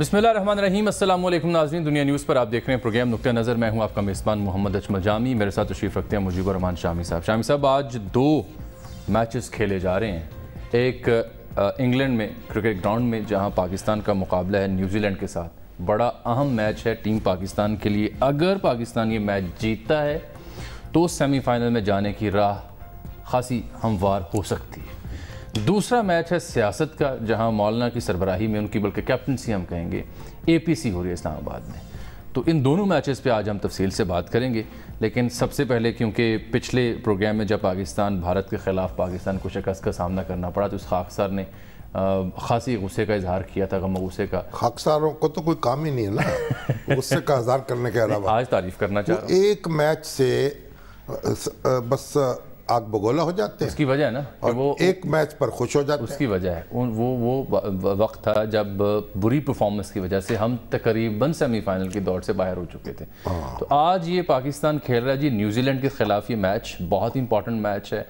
बिस्मिल्लाहिर्रहमानिर्रहीम। अस्सलाम वालेकुम नाज़रीन, दुनिया न्यूज़ पर आप देख रहे हैं प्रोग्राम नुक्ता नज़र। मैं हूं आपका मेज़बान मोहम्मद अजमल जामी। मेरे साथ तशरीफ़ रखते हैं मुजीबुर रहमान शामी साहब। शामी साहब, आज दो मैचेस खेले जा रहे हैं। एक इंग्लैंड में क्रिकेट ग्राउंड में जहां पाकिस्तान का मुकाबला है न्यूजीलैंड के साथ। बड़ा अहम मैच है टीम पाकिस्तान के लिए। अगर पाकिस्तान ये मैच जीतता है तो सेमीफाइनल में जाने की राह खासी हमवार हो सकती है। दूसरा मैच है सियासत का, जहां मौलाना की सरबराही में उनकी बल्कि कैप्टनसी हम कहेंगे एपीसी हो रही है इस्लामाबाद में। तो इन दोनों मैचेस पे आज हम तफसील से बात करेंगे। लेकिन सबसे पहले, क्योंकि पिछले प्रोग्राम में जब पाकिस्तान भारत के ख़िलाफ़ पाकिस्तान को शिकस्त का सामना करना पड़ा तो उस खाकसार ने खासी गुस्से का इजहार किया था, गम गुस्से का। खाकसारों को तो कोई काम ही नहीं है ना गुस्से का इजहार करने के अलावा। आज तारीफ करना चाह रहा हूं। एक मैच से बस आग बगोला हो जाते हैं। उसकी वजह है ना और वो एक मैच पर खुश हो जाते हैं। उसकी वजह है वो वक्त था जब बुरी परफॉर्मेंस की वजह से हम तकरीबन सेमीफाइनल की दौड़ से बाहर हो चुके थे। तो आज ये पाकिस्तान खेल रहा है जी न्यूजीलैंड के खिलाफ। ये मैच बहुत इंपॉर्टेंट मैच है।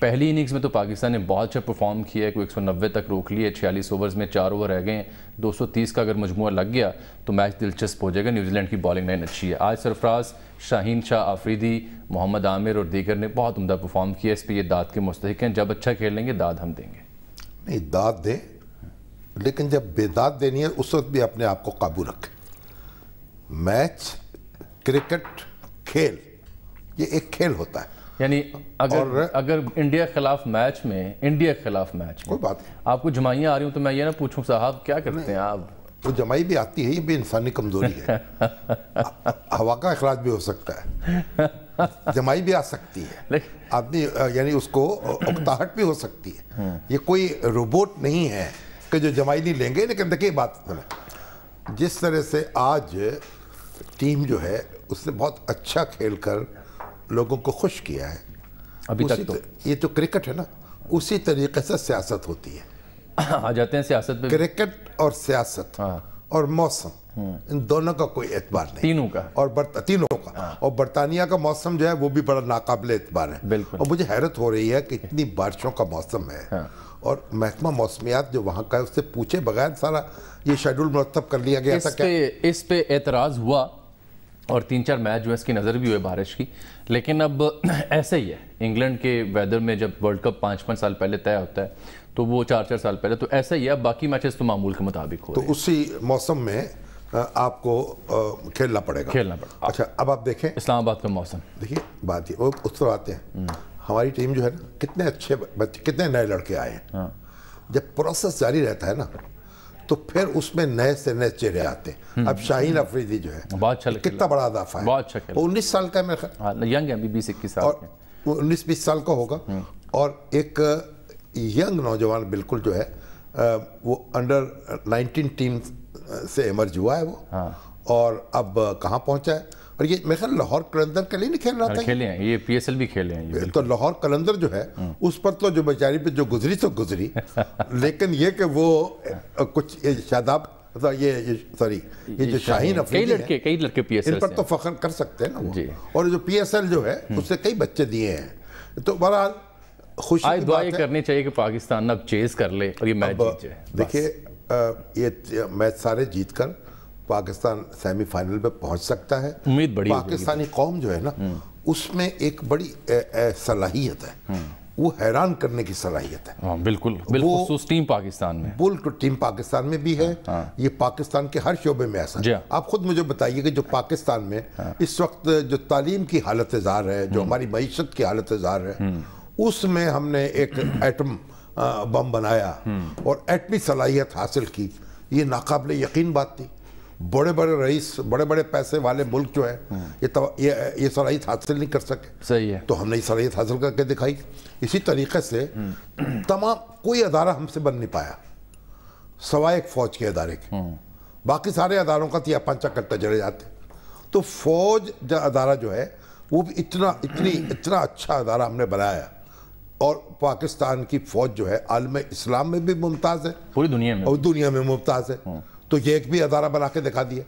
पहली इनिंग्स में तो पाकिस्तान ने बहुत अच्छा परफॉर्म किया है, कोई 190 तक रोक लिए। 46 ओवर्स में 4 ओवर रह गए हैं। 230 का अगर मजमुआ लग गया तो मैच दिलचस्प हो जाएगा। न्यूजीलैंड की बॉलिंग लाइन अच्छी है। आज सरफराज, शाहीन शाह आफरीदी, मोहम्मद आमिर और दीगर ने बहुत उम्दा परफॉर्म किया। इस पर ये दाद के मुस्तहिक हैं। जब अच्छा खेलेंगे दाद हम देंगे। नहीं, दाद दें, लेकिन जब बेदाद देनी है उस वक्त भी अपने आप को काबू रखें। मैच, क्रिकेट, खेल, ये एक खेल होता है। यानी अगर इंडिया के खिलाफ मैच में कोई बात नहीं, आपको जमाइयाँ आ रही हूँ तो मैं ये ना पूछूं साहब क्या करते हैं आप? वो जमाई भी आती है, ये भी इंसानी कमजोरी है। हवा का अखराज भी हो सकता है, जमाई भी आ सकती है आदमी, यानी उसको उकताहट भी हो सकती है। ये कोई रोबोट नहीं है कि जो जमाई नहीं लेंगे। लेकिन देखिए बात, जिस तरह से आज टीम जो है उसने बहुत अच्छा खेल कर लोगों को खुश किया है अभी तक। तो ये जो क्रिकेट है ना, उसी तरीके से सियासत होती है। आ जाते हैं सियासत पे। क्रिकेट और सियासत और मौसम, इन दोनों का कोई एतबार नहीं, तीनों का। और तीनों का। और बरतानिया का मौसम जो है वो भी बड़ा नाकाबिल एतबार है। बिल्कुल। और मुझे हैरत हो रही है कि इतनी बारिशों का मौसम है और महकमा मौसमियात जो वहाँ का है उससे पूछे बगैर सारा ये शेड्यूल मुरतब कर लिया गया था। इस पे एतराज़ हुआ और 3-4 मैच जो है इसकी नज़र भी हुए बारिश की। लेकिन अब ऐसे ही है, इंग्लैंड के वेदर में जब वर्ल्ड कप 5-5 साल पहले तय होता है तो वो 4-4 साल पहले, तो ऐसा ही है। बाकी मैचेस तो मामूल के मुताबिक हो। तो उसी मौसम में आपको खेलना पड़ेगा। अच्छा, अब आप देखें इस्लामाबाद का मौसम। देखिए बात ये, वो उस तरह आते हैं। हमारी टीम जो है ना, कितने अच्छे बच्चे, कितने नए लड़के आए हैं। जब प्रोसेस जारी रहता है ना तो फिर उसमें नए से नए चेहरे आते हैं। अब शाहीन अफरीदी जो है बहुत अच्छा, कितना बड़ा इजाफा है। बहुत अच्छा खेला। 19 साल का है मेरे ख्याल, यंग है, 20-21 साल और 19-20 साल का होगा। और एक यंग नौजवान बिल्कुल जो है वो अंडर 19 टीम से इमर्ज हुआ है वो। और अब कहाँ पहुंचा है। और ये मेरे ख्याल लाहौर कलंदर के लिए नहीं खेल रहा था। खेले हैं ये, PSL भी खेले हैं ये। तो लाहौर कलंदर जो है उस पर तो जो बेचारी पे जो गुजरी तो गुजरी लेकिन ये कि वो कुछ शादाब, ये जो शाहीन अफरीदी कई लड़के PSL इन पर तो फख्र कर सकते हैं ना वो। और जो PSL जो है उससे कई बच्चे दिए हैं। तो बहरहाल खुशी की बात है, करनी चाहिए कि पाकिस्तान अब चेज कर ले और ये मैच जीत जाए। देखिए ये मैच सारे जीतकर पाकिस्तान सेमीफाइनल में पहुंच सकता है। उम्मीद बड़ी पाकिस्तानी कौम जो है ना उसमें एक बड़ी सलाहियत है, वो हैरान करने की सलाहियत है। बिल्कुल टीम पाकिस्तान में, बिल्कुल टीम पाकिस्तान में भी है। ये पाकिस्तान के हर शोबे में ऐसा है। आप खुद मुझे बताइए कि जो पाकिस्तान में इस वक्त जो तालीम की हालत ज़ार है, जो हमारी मईशत की हालत ज़ार है, उसमें हमने एक एटम बम बनाया और एटमी सलाहियत हासिल की। ये नाकाबिले यकीन बात थी। बड़े बड़े रईस, बड़े बड़े पैसे वाले मुल्क जो है ये सलाहियत हासिल नहीं कर सके। सही है। तो हमने ये सलाहियत हासिल करके दिखाई। इसी तरीके से तमाम कोई अदारा हमसे बन नहीं पाया सवाए एक फौज के अदारे के। बाकी सारे अदारों का तिया पंचा करते चले जाते। तो फौज जो अदारा जो है वो भी इतना अच्छा अदारा हमने बनाया। और पाकिस्तान की फौज जो है आलम इस्लाम में भी मुमताज़ है, पूरी दुनिया में, और दुनिया में मुमताज़ है। तो ये एक भी अदारा बना के दिखा दिया।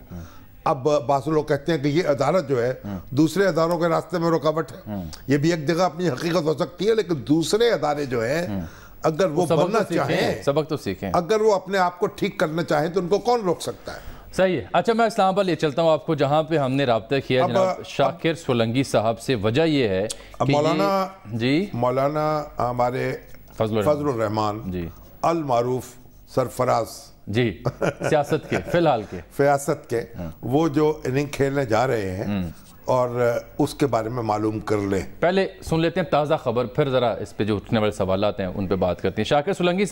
अब बास लोग कहते हैं कि ये अदालत जो है दूसरे अदारों के रास्ते में रुकावट है। ये भी एक जगह अपनी हकीकत हो सकती है, लेकिन दूसरे अदारे जो है اگر وہ بننا چاہیں، سبق تو سیکھیں، اگر وہ اپنے آپ کو ٹھیک کرنا چاہیں تو ان کو کون روک سکتا ہے؟ صحیح ہے. اچھا میں اسلام آباد لے چلتا ہوں آپ کو، جہاں پہ ہم نے رابطہ کیا جناب شاکر سولنگی صاحب سے. وجہ یہ ہے کہ مولانا ہمارے فضل الرحمان المعروف سرفراز جی سیاست کے فی الحال کے فیاست کے وہ جو اننگ کھیلنے جا رہے ہیں اور اس کے بارے میں معلوم کر لیں. پہلے سن لیتے ہیں تازہ خبر، پھر ذرا اس پہ جو اٹھنے والے سوالات ہیں ان پہ بات کرتے ہیں. شاکر سولنگی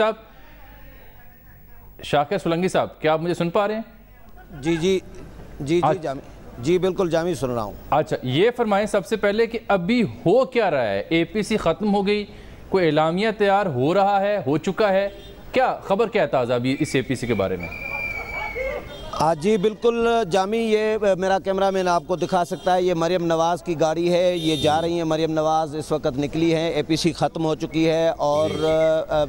صاحب کیا آپ مجھے سن پا رہے ہیں؟ جی بالکل جامی سن رہا ہوں. اچھا یہ فرمائیں سب سے پہلے کہ ابھی ہو کیا رہا ہے؟ اے پی سی ختم ہو گئی، کوئی اعلامیہ تیار ہو رہا ہے، ہو چکا ہے؟ کیا خبر کیا ہے تازہ ابھی اس اے پی سی کے بارے میں؟ جی بالکل جامی، یہ میرا کیمرہ مین آپ کو دکھا سکتا ہے، یہ مریم نواز کی گاڑی ہے، یہ جا رہی ہیں مریم نواز، اس وقت نکلی ہیں. اے پی سی ختم ہو چکی ہے اور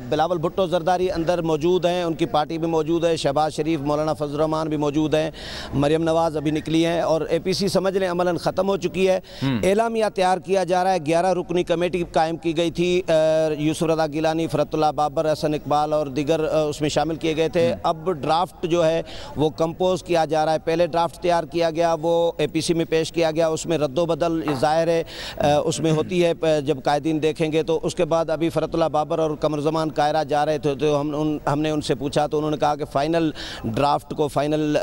بلاول بھٹو زرداری اندر موجود ہیں، ان کی پارٹی بھی موجود ہے، شہباز شریف، مولانا فضل الرحمان بھی موجود ہیں، مریم نواز ابھی نکلی ہیں اور اے پی سی سمجھ لیں عملاً ختم ہو چکی ہے. اعلامیہ تیار کیا جا رہا ہے. 11 رکنی کمیٹی قائم کی گئی تھی، یوسف رضا گیلانی، فرت اللہ بابر، حسن اقبال اور دیگر اس میں شامل کیے گئے تھے. اب ڈرافٹ جو ہے وہ کمپوز کیا جا رہا ہے. پہلے ڈرافٹ تیار کیا گیا، وہ اے پی سی میں پیش کیا گیا، اس میں رد و بدل ظاہر ہے اس میں ہوتی ہے جب قائدین دیکھیں گے. تو اس کے بعد ابھی فرت اللہ بابر اور قمر زمان قاہرہ جا رہے تھے تو ہم نے ان سے پوچھا تو انہوں نے کہا کہ فائنل ڈرافٹ کو فائنل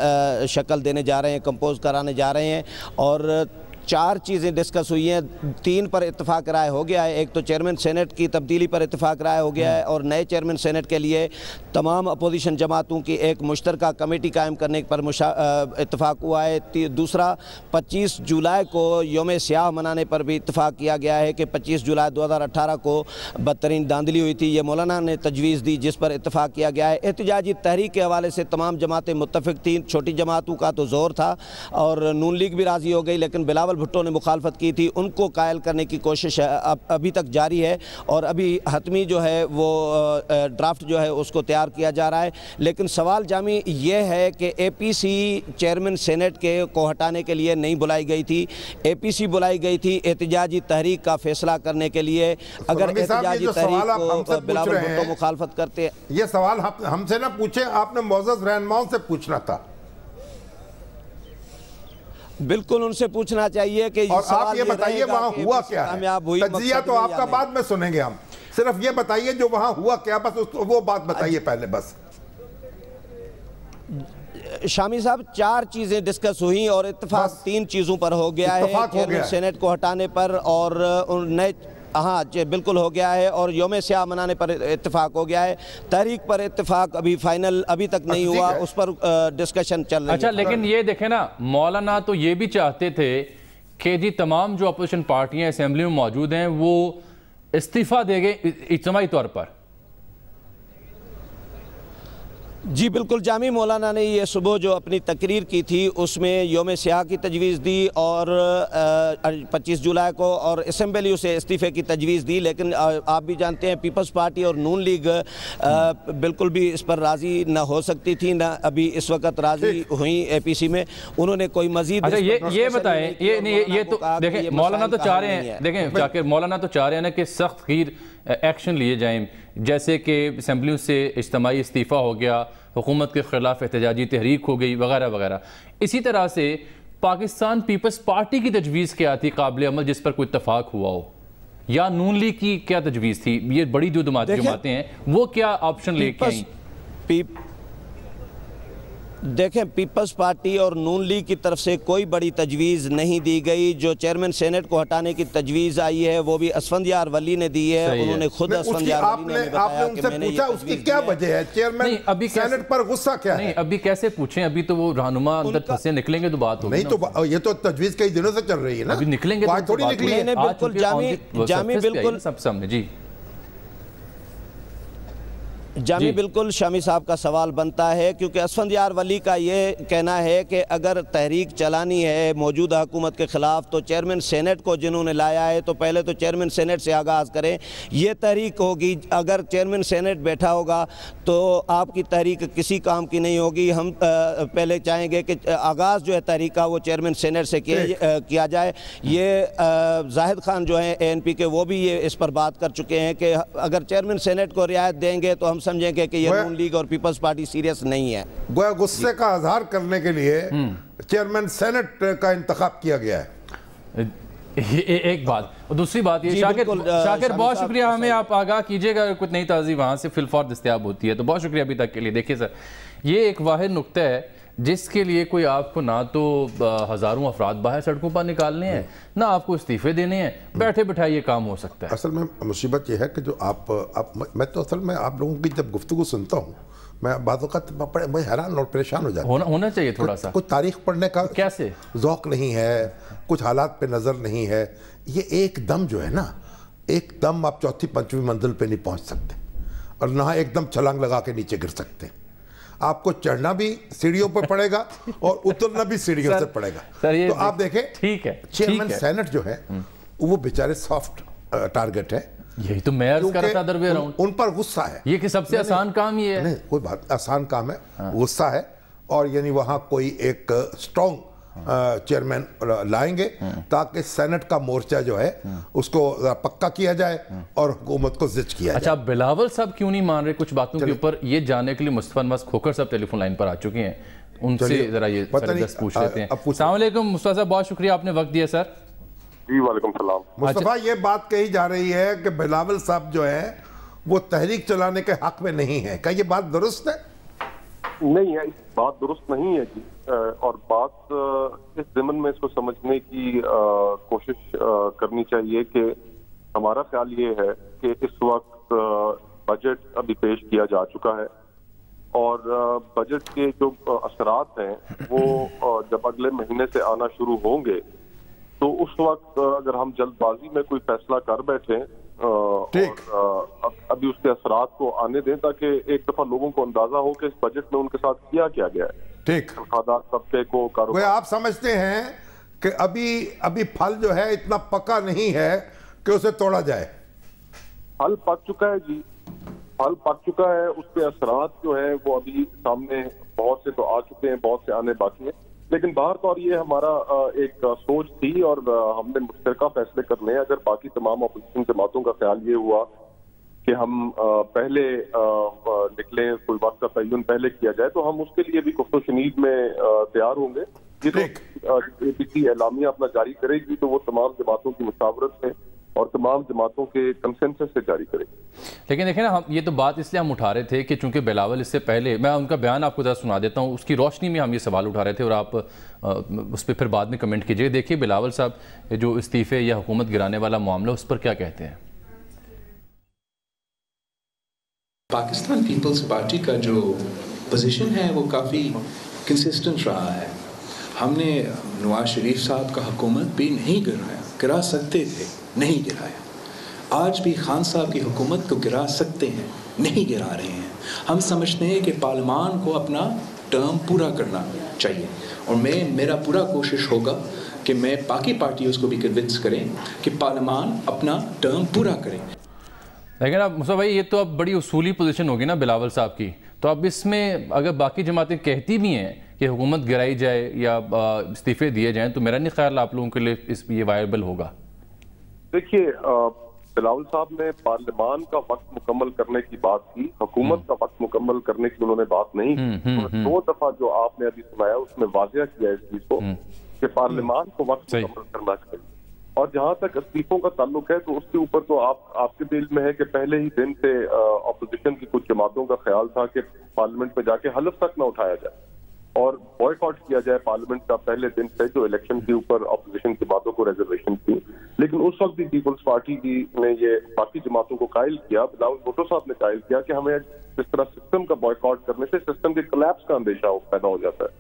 شکل دینے جا رہے ہیں، کمپوز کرانے جا رہے ہیں. اور 4 چیزیں ڈسکس ہوئی ہیں، 3 پر اتفاق رائے ہو گیا ہے. ایک تو چیئرمین سینٹ کی تبدیلی پر اتفاق رائے ہو گیا ہے اور نئے چیئرمین سینٹ کے لیے تمام اپوزیشن جماعتوں کی ایک مشترکہ کمیٹی قائم کرنے پر اتفاق ہوا ہے. دوسرا 25 جولائی کو یوم سیاہ منانے پر بھی اتفاق کیا گیا ہے کہ 25 جولائی 2018 کو بدترین دھاندلی ہوئی تھی، یہ مولانا نے تجویز دی جس پر اتفاق کیا گیا ہے. احتجاجی تحریک کے حوالے سے تمام جماعتیں متفق تھیں، چھوٹی جماعتوں کا تو زور تھا اور نون لیگ بھی راضی ہو گئی، لیکن بلاول بھٹو نے مخالفت کی تھی. ان کو قائل کرنے کی کوشش ابھی تک جاری ہے اور ابھی حتمی جو ہے وہ ڈرافٹ جو ہے اس کو تیار کیا جا رہا ہے. لیکن سوال جامی یہ ہے کہ اے پی سی چیئرمین سینٹ کو ہٹانے کے لیے نہیں بلائی گئی تھی، اے پی سی بلائی گئی تھی احتجاجی تحریک کا فیصلہ کرنے کے لیے. اگر احتجاجی تحریک کو بلاول بھٹو مخالفت کرتے ہیں، یہ سوال ہم سے نہ پوچھیں، آپ نے معزز رہنماؤں سے پوچھنا تھا. بالکل ان سے پوچھنا چاہیے کہ اور آپ یہ بتائیے وہاں ہوا کیا ہے؟ تجزیہ تو آپ کا بعد میں سنیں گے، ہم صرف یہ بتائیے جو وہاں ہوا کیا، بس وہ بات بتائیے پہلے. بس شامی صاحب 4 چیزیں ڈسکس ہوئی اور اتفاق 3 چیزوں پر ہو گیا ہے، چیئرمین سینٹ کو ہٹانے پر اور نئے بالکل ہو گیا ہے اور یوم سیاہ منانے پر اتفاق ہو گیا ہے. تحریک پر اتفاق ابھی فائنل ابھی تک نہیں ہوا، اس پر ڈسکشن چل رہی ہے. اچھا لیکن یہ دیکھیں نا، مولانا تو یہ بھی چاہتے تھے کہ جی تمام جو اپوزیشن پارٹیاں اسمبلی میں موجود ہیں وہ استعفیٰ دے گئے اجتماعی طور پر. جی بالکل جامی، مولانا نے یہ صبح جو اپنی تقریر کی تھی اس میں یوم سیاہ کی تجویز دی اور 25 جولائی کو اور اسمبلی سے استعفے کی تجویز دی. لیکن آپ بھی جانتے ہیں پیپلز پارٹی اور نون لیگ بالکل بھی اس پر راضی نہ ہو سکتی تھی، نہ ابھی اس وقت راضی ہوئیں اے پی سی میں. انہوں نے کوئی مزید یہ بتائیں، یہ تو دیکھیں مولانا تو چاہ رہے ہیں، دیکھیں شاکر مولانا تو چاہ رہے ہیں نا کہ سخت گیر ایکشن لیے جائیں، جیسے کہ اسمبلیوں سے اجتماعی استعفیٰ ہو گیا، حکومت کے خلاف احتجاجی تحریک ہو گئی وغیرہ وغیرہ. اسی طرح سے پاکستان پیپلز پارٹی کی تجویز کیا تھی قابل عمل جس پر کوئی اتفاق ہوا ہو، یا نون لیگ کی کیا تجویز تھی؟ یہ بڑی جو جماعتیں ہیں وہ کیا آپشن لے کے آئیں؟ دیکھیں پیپلز پارٹی اور نون لیگ کی طرف سے کوئی بڑی تجویز نہیں دی گئی. جو چیئرمین سینٹ کو ہٹانے کی تجویز آئی ہے وہ بھی اسفندیار ولی نے دی ہے. انہوں نے خود اسفندیار ولی نے بتایا کہ میں نے یہ اس کی کیا وجہ ہے؟ چیئرمین سینٹ پر غصہ کیا ہے؟ نہیں ابھی کیسے پوچھیں، ابھی تو وہ رہنما اندر پھنسے نکلیں گے تو بات ہوگی. نہیں تو یہ تو تجویز کئی دنوں سے چل رہی ہے نا، ابھی نکلیں گے تو تھوڑی نکلی ہے. بالکل جامی بالکل سب سامنے. جی जामी बिल्कुल शामी साहब का सवाल बनता है, क्योंकि असफंदियार वली का ये कहना है कि अगर तहरीक चलानी है मौजूदा हुकूमत के ख़िलाफ़ तो चेयरमैन सेनेट को जिन्होंने लाया है तो पहले तो चेयरमैन सेनेट से आगाज़ करें, ये तहरीक होगी। अगर चेयरमैन सेनेट बैठा होगा तो आपकी तहरीक किसी काम की नहीं होगी। हम पहले चाहेंगे कि आगाज़ जो है तहरीक का वो चेयरमैन सेनेट से किया जाए। ये जाहिद खान जो हैं ANP के, वो भी ये इस पर बात कर चुके हैं कि अगर चेयरमैन सेनेट को रियायत देंगे तो हम समझेंगे कि ये नून लीग और पीपल्स पार्टी सीरियस नहीं है। गोया गुस्से का इजहार करने के लिए चेयरमैन सेनेट का इंतखाब किया गया है। एक बात और दूसरी बात ये शाकिर बहुत शुक्रिया, हमें आप आगाह कीजिएगा अगर कुछ नई ताज़ी वहाँ से फिलफौर दस्तयाब होती है तो। बहुत शुक्रिया अभी तक के लिए। देखिए सर, ये एक वाहिद नुक्ता है जिसके लिए कोई आपको ना तो हज़ारों अफराद बाहर सड़कों पर निकालने हैं, ना आपको इस्तीफे देने हैं, बैठे बैठाए ये काम हो सकता है। असल में मुसीबत ये है कि जो मैं तो असल में आप लोगों की जब गुफ्तगू सुनता हूँ मैं बातों का मैं हैरान और परेशान हो जाता हूँ। होना चाहिए थोड़ा सा। कुछ तारीख पढ़ने का कैसे ज़ौक़ नहीं है, कुछ हालात पे नज़र नहीं है। ये एकदम जो है ना, एकदम आप चौथी पंचवीं मंजिल पे नहीं पहुँच सकते और ना एकदम छलांग लगा के नीचे गिर सकते। आपको चढ़ना भी सीढ़ियों पर पड़ेगा और उतरना भी सीढ़ियों से पड़ेगा। तो आप देखें, ठीक है, चेयरमैन सेनेट जो है वो बेचारे सॉफ्ट टारगेट है। यही तो मैं अर्ज कर रहा था अदर वे अराउंड। उन पर गुस्सा है ये कि सबसे आसान काम ये है। नहीं, कोई बात आसान काम है, गुस्सा है। और यानी वहां कोई एक स्ट्रॉन्ग चेयरमैन लाएंगे ताकि सेनेट का मोर्चा जो है उसको पक्का किया जाए और हुकूमत को जिच किया जाए। अच्छा, बिलावल साहब क्यों नहीं मान रहे कुछ बातों के ऊपर, ये जानने के लिए मुस्तफा नवाज खोखर साहब टेलीफोन लाइन पर आ चुके हैं, उनसे जरा ये पूछ लेते हैं। अस्सलाम वालेकुम मुस्तफा साहब, बहुत शुक्रिया आपने वक्त दिया सर। जी वालेकुम सलाम। मुस्तफा, ये बात कही जा रही है कि बिलावल साहब जो है वो तहरीक चलाने के हक में नहीं है, क्या ये बात दुरुस्त है? नहीं है, बात दुरुस्त नहीं है जी। और बात इस ज़िमन में इसको समझने की कोशिश करनी चाहिए कि हमारा ख्याल ये है कि इस वक्त बजट अभी पेश किया जा चुका है और बजट के जो असरात हैं वो जब अगले महीने से आना शुरू होंगे तो उस वक्त अगर हम जल्दबाजी में कोई फैसला कर बैठे और अभी उसके असरात को आने दें ताकि एक दफा लोगों को अंदाजा हो कि इस बजट में उनके साथ किया क्या गया है। ठीक, तबके को कारोबार आप समझते हैं कि अभी फल जो है इतना पका नहीं है कि उसे तोड़ा जाए? फल पक चुका है जी, फल पक चुका है। उसके असरात जो है वो अभी सामने बहुत से तो आ चुके हैं, बहुत से आने बाकी हैं। लेकिन बाहर तो और ये हमारा एक सोच थी और हमने मुश्तरका फैसले करने हैं। अगर बाकी तमाम अपोजिशन जमातों का ख्याल ये हुआ कि हम पहले निकलें, कोई वक्त का तयन पहले किया जाए, तो हम उसके लिए भी गुफ्तो शनीद में तैयार होंगे। ये तो APC एलामिया अपना जारी करेगी तो वो तमाम जमातों की मुशावरत से और तमाम जमातों के कंसेंसस से जारी करेगी। लेकिन देखें ना, हम ये तो बात इसलिए हम उठा रहे थे कि चूंकि बिलावल इससे पहले, मैं उनका बयान आपको जरा सुना देता हूँ, उसकी रोशनी में हम ये सवाल उठा रहे थे और आप उस पर फिर बाद में कमेंट कीजिए। देखिए बिलावल साहब जो इस्तीफे या हुकूमत गिराने वाला मामला, उस पर क्या कहते हैं। पाकिस्तान पीपल्स पार्टी का जो पोजीशन है वो काफ़ी कंसिस्टेंट रहा है। हमने नवाज शरीफ साहब का हुकूमत भी नहीं गिरा सकते थे, नहीं गिराया। आज भी खान साहब की हुकूमत को गिरा सकते हैं, नहीं गिरा रहे हैं। हम समझते हैं कि पार्लियामान को अपना टर्म पूरा करना चाहिए और मेरा पूरा कोशिश होगा कि मैं बाकी पार्टियों को भी कन्विंस करें कि पार्लियामान अपना टर्म पूरा करें। लेकिन अब मुस्तफा भाई, ये तो अब बड़ी उसूली पोजीशन होगी ना बिलावल साहब की, तो अब इसमें अगर बाकी जमातें कहती भी हैं कि हुकूमत गिराई जाए या इस्तीफे दिए जाएं तो मेरा नहीं ख्याल आप लोगों के लिए ये वायबल होगा। देखिए, बिलावल साहब ने पार्लियामान का वक्त मुकम्मल करने की बात की, हुकूमत का वक्त मुकम्मल करने की उन्होंने बात नहीं की। 2 दफा जो आपने अभी सुनाया उसमें वाज़ेह किया इस चीज को कि पार्लियामान को वक्त मुकम्मल करना चाहिए। और जहां तक इस्तीफों का ताल्लुक है तो उसके ऊपर तो आपके दिल में है कि पहले ही दिन से अपोजिशन की कुछ जमातों का ख्याल था कि पार्लियामेंट में जाके हलफ तक न उठाया जाए और बॉयकॉट किया जाए पार्लियामेंट का पहले दिन से, जो इलेक्शन के ऊपर अपोजिशन जमातों को रिजर्वेशन थी। लेकिन उस वक्त भी पीपल्स पार्टी ने ये बाकी जमातों को कायल किया, बिलावल भुट्टो साहब ने कायल किया कि हमें इस तरह सिस्टम का बॉयकॉट करने से सिस्टम के कोलैप्स का अंदेशा पैदा हो जाता है।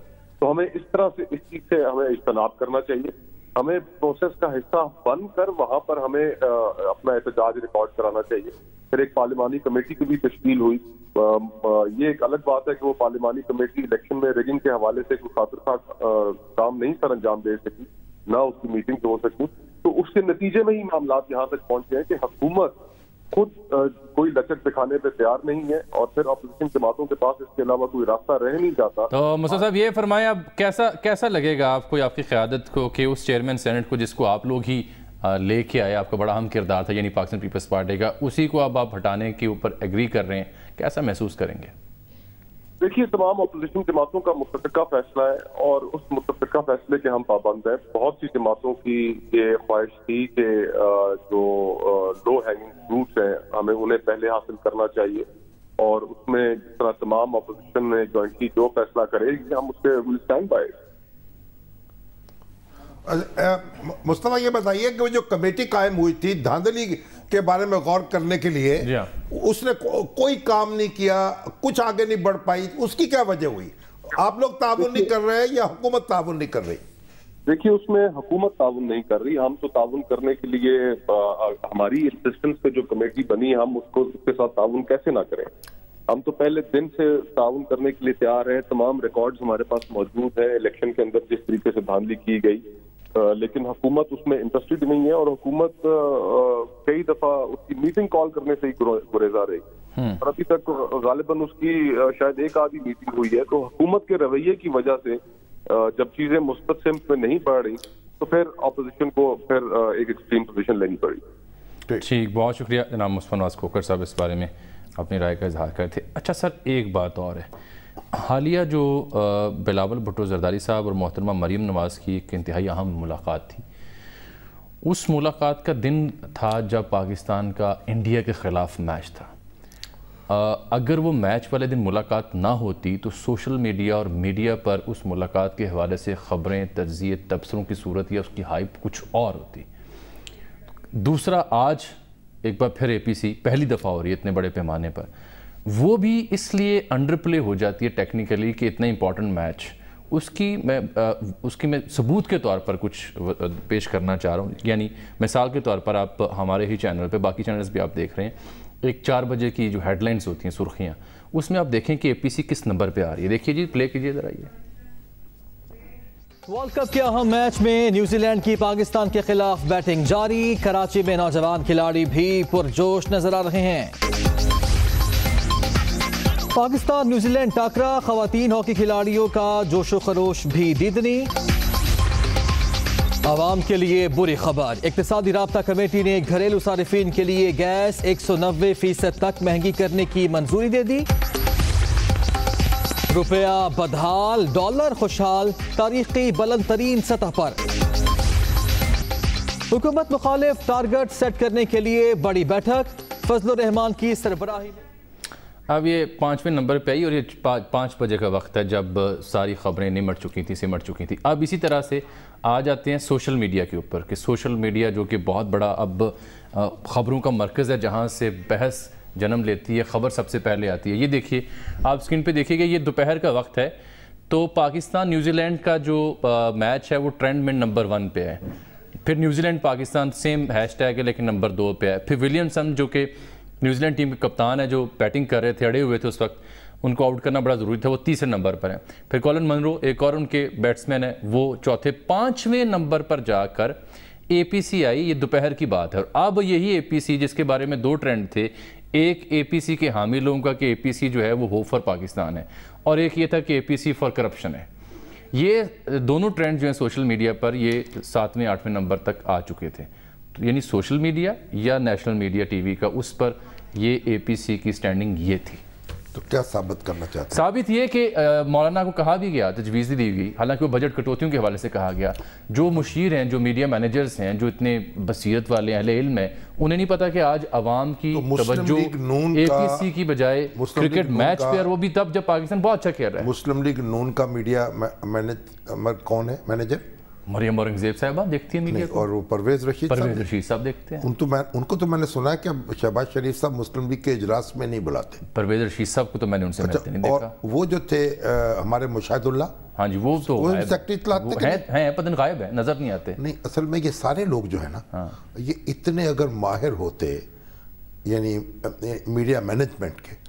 तो हमें इस तरह से इस चीज से हमें इज्तनाब करना चाहिए ہمیں پروسیس کا حصہ بن کر وہاں پر ہمیں اپنا احتجاج ریکارڈ کرانا چاہیے. پھر ایک پارلیمانی کمیٹی کی بھی تشکیل ہوئی. یہ ایک الگ بات ہے کہ وہ پارلیمانی کمیٹی الیکشن میں ریگنگ کے حوالے سے کوئی خاطر خواہ کام نہیں سر انجام دے سکی, نہ اس کی میٹنگ ہو سکی. تو اس کے نتیجے میں ہی معاملات یہاں تک پہنچے ہیں کہ حکومت خود کوئی لچک دکھانے پہ تیار نہیں ہے, اور پھر اپوزیشن جماعتوں کے پاس اس کے علاوہ کوئی راستہ رہ نہیں جاتا. تو مصطفیٰ صاحب یہ فرمائیں, اب کیسا لگے گا آپ کو, آپ کی قیادت کو, کہ اس چیئرمین سینٹ کو جس کو آپ لوگ ہی لے کے آئے, آپ کا بڑا اہم کردار تھا, یعنی پاکستان پیپلز پارٹی کا, اسی کو اب آپ ہٹانے کے اوپر ایگری کر رہے ہیں, کیسا محسوس کریں گے؟ دیکھیے, تمام اپوزیشن جماعتوں کا متفقہ فیصلہ ہے اور اس متفقہ فیصلے کے ہم پابند ہیں. بہت سی جماعتوں کی یہ خواہش تھی کہ جو لو ہینگنگ فروٹس ہیں ہمیں انہیں پہلے حاصل کرنا چاہیے, اور اس میں جس طرح تمام اپوزیشن نے جوائنٹلی جو فیصلہ کرے گی ہم اس پہ ول اسٹینڈ بائی. مصطفیٰ یہ بتائیے کہ وہ جو کمیٹی قائم ہوئی تھی دھاندلی کے بارے میں غور کرنے کے لیے, اس نے کوئی کام نہیں کیا, کچھ آگے نہیں بڑھ پائی, اس کی کیا وجہ ہوئی؟ آپ لوگ تعاون نہیں کر رہے یا حکومت تعاون نہیں کر رہی؟ دیکھیے, اس میں حکومت تعاون نہیں کر رہی. ہم تو تعاون کرنے کے لیے ہماری انسسٹنس پہ جو کمیٹی بنی, ہم اس کے ساتھ تعاون کیسے نہ کریں. ہم تو پہلے دن سے تعاون کرنے کے لیے تیار ہیں. تمام ریکارڈز ہمارے پاس موجود ہیں الیکشن کے اندر جس طریقے سے دھاندلی کی گئی, لیکن حکومت اس میں انٹرسٹڈ نہیں ہے, اور حکومت کئی دفعہ اس کی میٹنگ کال کرنے سے ہی گریزا رہی, اور ابھی تک غالباً اس کی شاید ایک آدھی میٹنگ ہوئی ہے. تو حکومت کے رویے کی وجہ سے جب چیزیں مثبت سمت میں نہیں بڑھ رہی تو پھر اپوزیشن کو پھر ایک ایکسٹریم پوزیشن لینی پڑی. ٹھیک, بہت شکریہ جناب مصطفیٰ نواز کھوکھر صاحب اس بارے میں اپنی رائے کا اظہار کرتے. اچھا سر, ایک بات اور ہے, حالیہ جو بلاول بھٹو زرداری صاحب اور محترمہ مریم نواز کی ایک انتہائی اہم ملاقات تھی, اس ملاقات کا دن تھا جب پاکستان کا انڈیا کے خلاف میچ تھا. اگر وہ میچ والے دن ملاقات نہ ہوتی تو سوشل میڈیا اور میڈیا پر اس ملاقات کے حوالے سے خبریں, تجزیے, تبصروں کی صورت یا اس کی ہائپ کچھ اور ہوتی. دوسرا, آج ایک بار پھر اے پی سی پہلی دفعہ ہو رہی ہے اتنے بڑے پیمانے پر, وہ بھی اس لیے انڈر پلے ہو جاتی ہے ٹیکنیکلی کہ اتنا امپورٹنٹ میچ, اس کی میں ثبوت کے طور پر کچھ پیش کرنا چاہ رہا ہوں. یعنی مثال کے طور پر آپ ہمارے ہی چینل پہ, باقی چینلز بھی آپ دیکھ رہے ہیں, ایک 4 بجے کی جو ہیڈ لائنز ہوتی ہیں, سرخیاں, اس میں آپ دیکھیں کہ اے پی سی کس نمبر پہ آ رہی ہے. دیکھیے جی, پلے کیجیے ذرا. یہ ورلڈ کپ کے اہم میچ میں نیوزی لینڈ کی پاکستان کے خلاف بیٹنگ جاری. کراچی میں نوجوان کھلاڑی بھی پرجوش نظر آ رہے ہیں. پاکستان نیوزی لینڈ ٹاکرا, خواتین ہاکی کھلاڑیوں کا جوش و خروش بھی دیدنی. عوام کے لیے بری خبر, اقتصادی رابطہ کمیٹی نے گھریلو صارفین کے لیے گیس 190% تک مہنگی کرنے کی منظوری دے دی. روپیہ بدحال, ڈالر خوشحال, تاریخی بلند ترین سطح پر. حکومت مخالف ٹارگٹ سیٹ کرنے کے لیے بڑی بیٹھک, فضل الرحمان کی سربراہی میں. اب یہ 5ویں نمبر پہ آئی اور یہ 5 بجے کا وقت ہے جب ساری خبریں نمٹ چکی تھیں, سمٹ چکی تھیں. اب اسی طرح سے آ جاتے ہیں سوشل میڈیا کے اوپر, کہ سوشل میڈیا جو کہ بہت بڑا اب خبروں کا مرکز ہے, جہاں سے بحث جنم لیتی ہے, خبر سب سے پہلے آتی ہے. یہ دیکھیے, آپ اسکرین پہ دیکھیے کہ یہ دوپہر کا وقت ہے, تو پاکستان نیوزی لینڈ کا جو میچ ہے وہ ٹرینڈ میں نمبر 1 پہ ہے. پھر New Zealand Pakistan same hash tag ہے لیکن نمبر 2 پہ ہے. پھر ولیمسن جو کہ نیوزی لینڈ ٹیم کے کپتان ہے, جو بیٹنگ کر رہے تھے, اڑے ہوئے تھے اس وقت, ان کو آؤٹ کرنا بڑا ضروری تھا, وہ 3رے نمبر پر ہیں. پھر کولن منرو ایک اور ان کے بیٹسمین ہیں, وہ چوتھے. 5ویں نمبر پر جا کر اے پی سی آئی. یہ دوپہر کی بات ہے. اور اب یہی اے پی سی, جس کے بارے میں 2 ٹرینڈ تھے, ایک اے پی سی کے حامی لوگوں کا کہ اے پی سی جو ہے وہ ہوپ فار پاکستان ہے, اور ایک یہ تھا کہ اے پی سی فار کرپشن ہے. یہ دونوں ٹرینڈ جو ہیں سوشل میڈیا پر یہ 7ویں 8ویں نمبر تک آ چکے تھے. یعنی سوشل میڈیا یا نیشنل میڈیا ٹی وی کا, اس پر یہ اے پی سی کی سٹینڈنگ یہ تھی. تو کیا ثابت کرنا چاہتے ہیں؟ ثابت یہ کہ مولانا کو کہا بھی گیا, تجویز دی گئی, حالانکہ وہ بجٹ کٹوتیوں کے حوالے سے کہا گیا. جو مشیر ہیں, جو میڈیا مینیجرز ہیں, جو اتنے بصیرت والے اہل علم ہیں, انہیں نہیں پتا کہ آج عوام کی توجہ اے پی سی کی بجائے کرکٹ میچ پہ, اور وہ بھی تب جب پاکستان بہت اچھا کھیل رہا ہے. مسلم لیگ نون کا میڈیا کون ہے مینیجر؟ مریم اورنگزیب صاحبہ دیکھتی ہیں میڈیا کو, اور وہ پرویز رشید صاحب دیکھتے ہیں. ان کو تو میں نے سنا ہے کہ شہباز شریف صاحب مسلم لیگ کے اجلاس میں نہیں بلاتے. پرویز رشید صاحب کو تو میں نے ان سے ملتے نہیں دیکھا. اور وہ جو تھے ہمارے مشاہد اللہ, ہاں جی وہ تو سیکٹری اطلاعات ہیں پتن غائب ہے نظر نہیں آتے. نہیں اصل میں یہ سارے لوگ جو ہے نا یہ اتنے اگر ماہر ہوتے یعنی میڈیا مینجمنٹ کے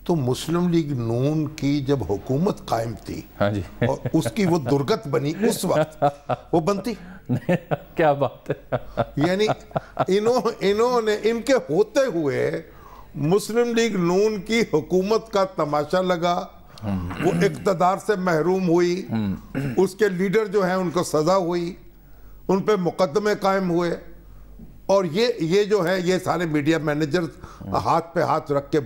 تو مسلم لیگ نون کی جب حکومت قائم تھی اور اس کی وہ درگت بنی اس وقت وہ بنتی. کیا بات ہے. یعنی انہوں نے ان کے ہوتے ہوئے مسلم لیگ نون کی حکومت کا تماشا لگا, وہ اقتدار سے محروم ہوئی, اس کے لیڈر جو ہیں ان کو سزا ہوئی, ان پہ مقدمے قائم ہوئے, اور یہ جو ہے یہ سارے میڈیا مینیجر ہاتھ پہ ہاتھ رکھ کے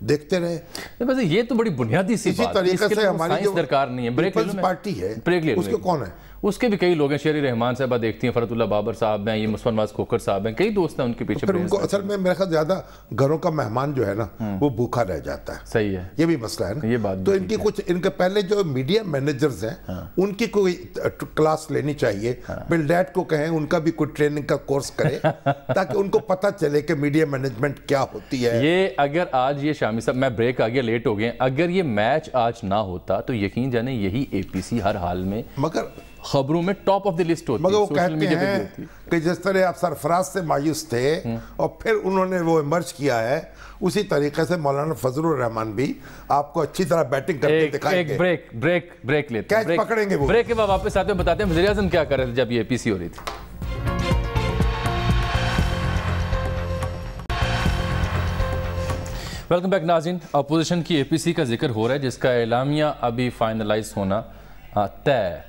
دیکھتے رہے. ویسے یہ تو بڑی بنیادی سی بات ہے. اسی طریقے سے ہماری جو درکار نہیں ہے. پیپلز پارٹی ہے اس کے کون ہے؟ اس کے بھی کئی لوگ ہیں. شیری رحمان صاحبہ دیکھتی ہیں, فرحت اللہ بابر صاحب ہیں, یہ مسفر نواز کھوکھر صاحب ہیں, کئی دوست ہیں ان کے پیچھے. پھر ان کو اصل میں میرے خیال زیادہ گھروں کا مہمان جو ہے نا وہ بھوکا رہ جاتا ہے. صحیح ہے, یہ بھی مسئلہ ہے نا. یہ بات تو ان کی کچھ ان کے پہلے جو میڈیا مینیجرز ہیں ان کی کوئی کلاس لینی چاہیے. بل ڈیٹ کو کہیں ان کا بھی کوئی ٹریننگ کا کورس کرے تاکہ ان کو پتہ چلے کہ میڈیا مینجمنٹ کیا ہوتی ہے. یہ اگر آج یہ شامی صاحب, میں بریک آ گیا, لیٹ ہو گئے, اگر یہ میچ آج نہ ہوتا تو یقین جانے یہی اے پی سی ہر حال میں مگر خبروں میں ٹاپ آف دی لسٹ ہوتی. مگر وہ کہتے ہیں کہ جس طرح آپ سرفراز سے مایوس تھے اور پھر انہوں نے وہ ایمرج کیا ہے, اسی طریقے سے مولانا فضل الرحمان بھی آپ کو اچھی طرح بیٹنگ کرتے دکھائیں گے. ایک بریک لیتے ہیں, کیچ پکڑیں گے. وہ بریک کے بعد واپس آتے ہیں, بتاتے ہیں وزیر اعظم کیا کر رہے تھے جب یہ اے پی سی ہو رہی تھی. ویلکم بیک ناظرین. اپوزیشن کی اے پی سی کا ذکر ہو رہا ہے جس کا اعلامیہ ابھی فائنلائز ہونا طے ہے.